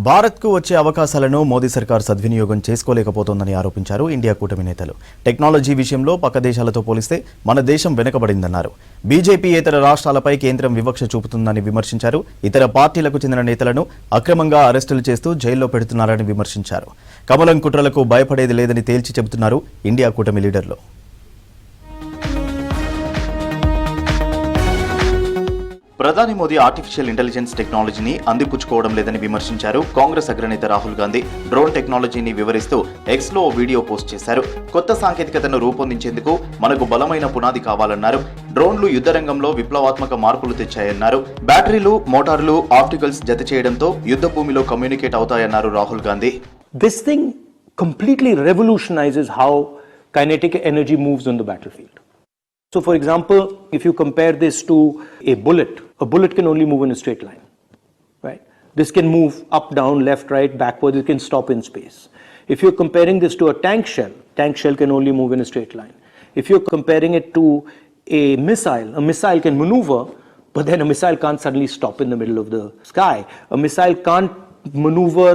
భారత్కు వచ్చే అవకాశాలను మోదీ సర్కార్ సద్వినియోగం చేసుకోలేకపోతోందని ఆరోపించారు ఇండియా కూటమి నేతలు. టెక్నాలజీ విషయంలో పక్క దేశాలతో పోలిస్తే మన దేశం వెనుకబడిందన్నారు. బీజేపీ ఇతర రాష్ట్రాలపై కేంద్రం వివక్ష చూపుతుందని విమర్శించారు. ఇతర పార్టీలకు చెందిన నేతలను అక్రమంగా అరెస్టులు చేస్తూ జైల్లో పెడుతున్నారని విమర్శించారు. కమలం కుట్రలకు భయపడేది లేదని తేల్చి చెబుతున్నారు ఇండియా కూటమి లీడర్లు. ప్రధాని మోదీ ఆర్టిఫిషియల్ ఇంటెలిజెన్స్ టెక్నాలజీని అందిపుచ్చుకోవడం లేదని విమర్శించారు కాంగ్రెస్ అగ్రనేత రాహుల్ గాంధీ. డ్రోన్ టెక్నాలజీని వివరిస్తూ ఎక్స్లో ఓ వీడియో పోస్ట్ చేశారు. కొత్త సాంకేతికతను రూపొందించేందుకు మనకు బలమైన పునాది కావాలన్నారు. డ్రోన్లు యుద్ధ రంగంలో విప్లవాత్మక మార్పులు తెచ్చాయన్నారు. బ్యాటరీలు, మోటార్లు, ఆప్టికల్స్ జత చేయడంతో యుద్ధ భూమిలో కమ్యూనికేట్ అవుతాయన్నారు Rahul Gandhi. This thing completely revolutionizes how kinetic energy moves on the battlefield. So for example, if you compare this to a bullet can only move in a straight line, right? This can move up, down, left, right, backwards, it can stop in space. If you're comparing this to a tank shell can only move in a straight line. If you're comparing it to a missile can maneuver, but then a missile can't suddenly stop in the middle of the sky. A missile can't maneuver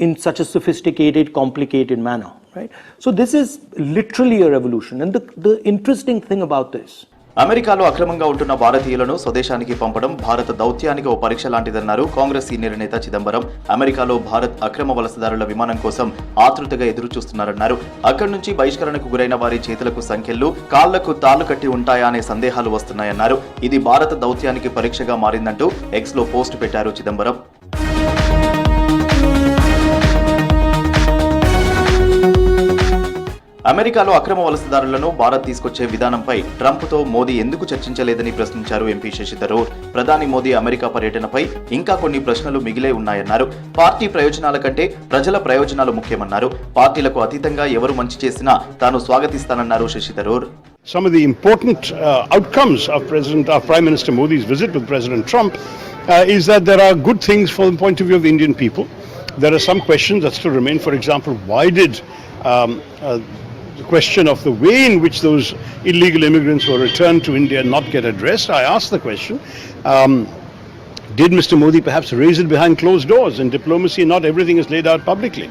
in such a sophisticated, complicated manner. Right? So this is literally a revolution, and the interesting thing about this. అమెరికాలో అక్రమంగా ఉంటున్న భారతీయులను స్వదేశానికి పంపడం భారత దౌత్యానికి ఓ పరీక్ష లాంటిదన్నారు Congress senior నేత చిదంబరం. అమెరికాలో భారత్ అక్రమ వలసదారుల విమానం కోసం ఆతృతగా ఎదురు చూస్తున్నారన్నారు. అక్కడి నుంచి బహిష్కరణకు గురైన వారి చేతులకు సంఖ్యలు, కాళ్లకు తాళ్లు కట్టి ఉంటాయా అనే సందేహాలు వస్తున్నాయన్నారు. ఇది భారత దౌత్యానికి పరీక్షగా మారిందంటూ ఎక్స్లో పోస్ట్ పెట్టారు చిదంబరం. అమెరికాలో అక్రమ వలసదారులను భారత్ తీసుకొచ్చే విధానంపై ట్రంప్తో మోదీ ఎందుకు చర్చించలేదని ప్రశ్నించారు ఎంపీ శశి థరూర్. ప్రధాని మోదీ అమెరికా పర్యటనపై ఇంకా కొన్ని ప్రశ్నలు మిగిలే ఉన్నాయన్నారు. పార్టీ ప్రయోజనాల కంటే ప్రజల ప్రయోజనాలు ముఖ్యమన్నారు. పార్టీలకు అతీతంగా ఎవరు మంచి చేసినా తాను స్వాగతిస్తానన్నారు Shashi Tharoor. Some of the important outcomes of Prime Minister Modi's visit with President Trump is that there are good things from the point of view of the Indian people. There are some questions that still remain. For example, why did the question of the way in which those illegal immigrants were returned to India not get addressed? I asked the question, did Mr. Modi perhaps raise it behind closed doors? In diplomacy, not everything is laid out publicly.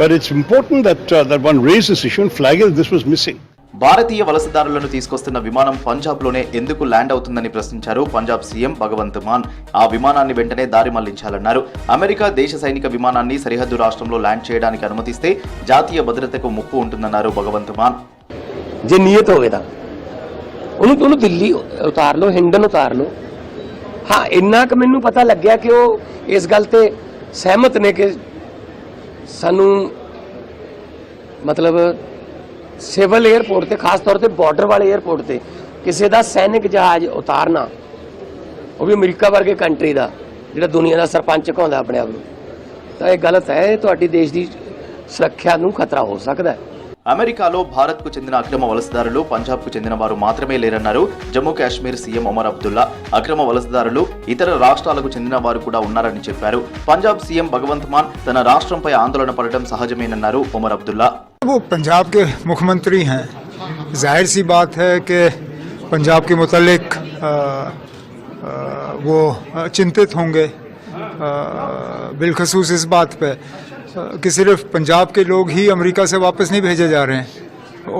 But it's important that one raise this issue and flag it. This was missing. భారతీయ వలసదారులను తీసుకొస్తున్న విమానం పంజాబ్లోనే ఎందుకు land అవుతుందని ప్రశ్నించారు Punjab CM Bhagavanth Maan. ఆ విమానాన్ని వెంటనే దారి మళ్లించాలన్నారు. America దేశ సైనిక విమానాన్ని సరిహద్దు రాష్ట్రంలో ల్యాండ్ చేయడానికి అనుమతిస్తే జాతీయ భద్రతకు ముప్పు ఉంటుందన్నారు భగవంత్ మాన్. ਜੇ ਨੀਅਤ ਹੋਵੇ ਤਾਂ ਉਹਨੂੰ ਦਿੱਲੀ ਉਤਾਰ ਲਓ, ਹਿੰਡਨ ਉਤਾਰ ਲਓ. ਹਾਂ, ਇੰਨਾ ਕਿ ਮੈਨੂੰ ਪਤਾ ਲੱਗਿਆ ਕਿ ਉਹ ਇਸ ਗੱਲ ਤੇ ਸਹਿਮਤ ਨੇ ਕਿ ਸਾਨੂੰ ਮਤਲਬ ਸਿਵਲ 에ਅਰਪੋਰਟ ਤੇ ਖਾਸ ਤੌਰ ਤੇ ਬਾਰਡਰ ਵਾਲੇ 에ਅਰਪੋਰਟ ਤੇ ਕਿਸੇ ਦਾ ਸੈਨਿਕ ਜਹਾਜ਼ ਉਤਾਰਨਾ, ਉਹ ਵੀ ਅਮਰੀਕਾ ਵਰਗੇ ਕੰਟਰੀ ਦਾ ਜਿਹੜਾ ਦੁਨੀਆ ਦਾ ਸਰਪੰਚ ਕਹਾਉਂਦਾ ਆਪਣੇ ਆਪ ਨੂੰ, ਤਾਂ ਇਹ ਗਲਤ ਹੈ. ਤੁਹਾਡੀ ਦੇਸ਼ ਦੀ ਸੁਰੱਖਿਆ ਨੂੰ ਖਤਰਾ ਹੋ ਸਕਦਾ ਹੈ. అమెరికాలో భారత్కు చెందిన అక్రమ వలసదారులు పంజాబ్కు చెందిన వారు మాత్రమే లేరన్నారు జమ్మూ కాశ్మీర్ సీఎం ఒమర్ అబ్దుల్లా. అక్రమ వలసదారులు ఇతర రాష్ట్రాలకు చెందిన వారు కూడా ఉన్నారని చెప్పారు. పంజాబ్ సీఎం భగవంత్ మాన్ తన రాష్ట్రంపై ఆందోళన పడటం సహజమేనన్నారు ఒమర్ అబ్దుల్లా. वो पंजाब के मुख्यमंत्री हैं, जाहिर सी बात है कि पंजाब के मुतालिक वो चिंतित होंगे, बिलखसूस इस बात पे कि सिर्फ पंजाब के लोग ही अमेरिका से वापस नहीं भेजे जा रहे हैं,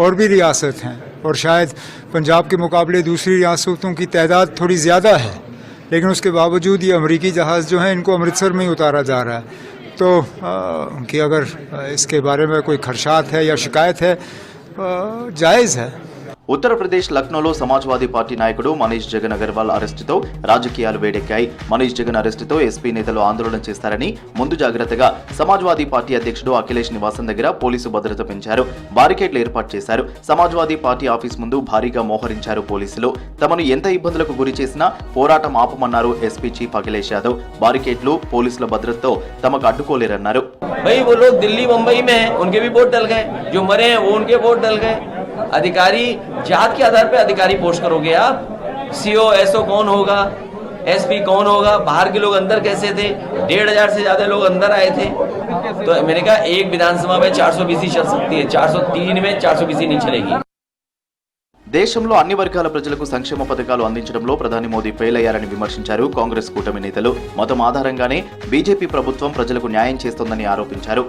और भी रियासत हैं, और शायद पंजाब के मुकाबले दूसरी रियासतों की तादाद थोड़ी ज़्यादा है, लेकिन उसके बावजूद ये अमेरिकी जहाज़ जो हैं इनको अमृतसर में ही उतारा जा रहा है. तो उनकी अगर इसके बारे में कोई खदशात है या शिकायत है, जायज़ है. ఉత్తరప్రదేశ్ లక్నోలో సమాజ్వాదీ పార్టీ నాయకుడు మనీష్ జగన్ అగర్వాల్ అరెస్టుతో రాజకీయాలు వేడెక్కాయి. మనీష్ జగన్ అరెస్టుతో ఎస్పీ నేతలు ఆందోళన చేస్తారని ముందు జాగ్రత్తగా సమాజ్వాదీ పార్టీ అధ్యక్షుడు అఖిలేష్ నివాసం దగ్గర పోలీసు భద్రత పెంచారు. బారికేడ్లు ఏర్పాటు చేశారు. సమాజ్వాదీ పార్టీ ఆఫీస్ ముందు భారీగా మోహరించారు పోలీసులు. తమను ఎంత ఇబ్బందులకు గురి చేసినా పోరాటం ఆపమన్నారు ఎస్పీ చీఫ్ అఖిలేష్ యాదవ్. బారికేడ్లు, పోలీసుల భద్రతతో తమకు అడ్డుకోలేరన్నారు. अधिकारी जात के आधार पे अधिकारी पोस्ट करोगे आप? सीओ एसओ कौन होगा, एसपी कौन होगा? बाहर के लोग अंदर कैसे थे? 1,500 से ज्यादा लोग अंदर आए थे. तो मैंने कहा एक विधानसभा में 420 चल सकती है, 403 में 420 नहीं चलेगी. దేశంలో అన్ని వర్గాల ప్రజలకు సంక్షేమ పథకాలు అందించడంలో ప్రధాని మోదీ ఫెయిల్ అయ్యారని విమర్శించారు కాంగ్రెస్ కూటమి నేతలు. మతం ఆధారంగానే బీజేపీ ప్రభుత్వం ప్రజలకు న్యాయం చేస్తోందని ఆరోపించారు.